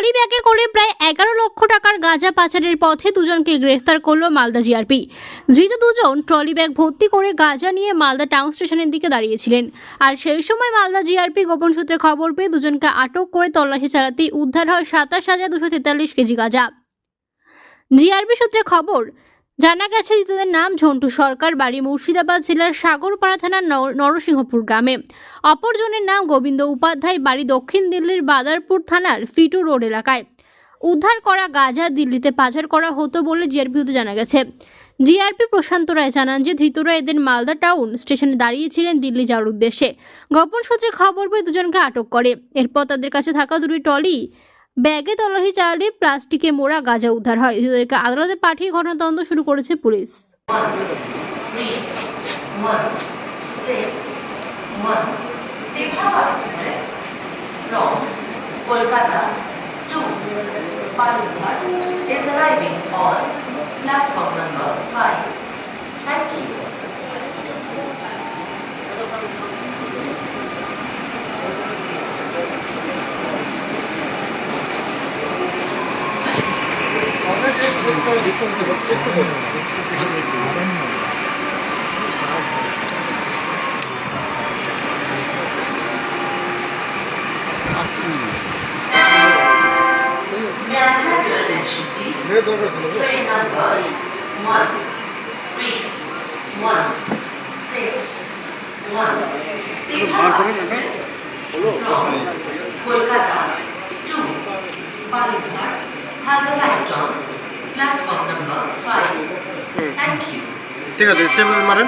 Trolley ব্যাগে করে প্রায় 11 লক্ষ টাকার গাঁজা পাচারের পথে দুজনকে গ্রেফতার করল মালদা জিআরপি। ধৃত দুজন ট্রলি ব্যাগ ভর্তি করে গাঁজা নিয়ে মালদা টাউন স্টেশনের দিকে দাঁড়িয়েছিলেন। আর সেই সময় মালদা জিআরপি গোপন সূত্রে খবর পেয়ে দুজনকে আটক করে তল্লাশি চালাতেই উদ্ধার হয় 27,243 কেজি গাঁজা। জিআরপি সূত্রে খবর জানা গেছে, ধৃতদের নাম ঝন্টু সরকার, বাড়ি মুর্শিদাবাদ জেলার সাগরপাড়া থানার নরসিংহপুর গ্রামে। অপরজনের নাম গোবিন্দ উপাধ্যায়, বাড়ি দক্ষিণ দিল্লির বাদারপুর থানার ফিটু রোড এলাকায়। উদ্ধার করা গাঁজা দিল্লিতে পাচার করা হতো বলে জিআরপি সূত্রে জানা গেছে। জিআরপি প্রশান্ত রায় জানান যে ধৃতরা এদের মালদা টাউন স্টেশনে দাঁড়িয়েছিলেন দিল্লি যাওয়ার উদ্দেশ্যে। গোপন সূত্রে খবর পেয়ে দুজনকে আটক করে। এরপর তাদের কাছে থাকা দুটি ট্রলি ব্যাগে তল্লাশি চালালে প্লাস্টিকে মোড়া গাঁজা উদ্ধার হয়। ধৃতদেরকে আদালতে পাঠিয়ে ঘটনা তদন্ত শুরু করেছে police. Train number 1361 Kolkata to Balughat has arrived on platform number 5. Thank you. ঠিক আছে, স্টেপ মারেন।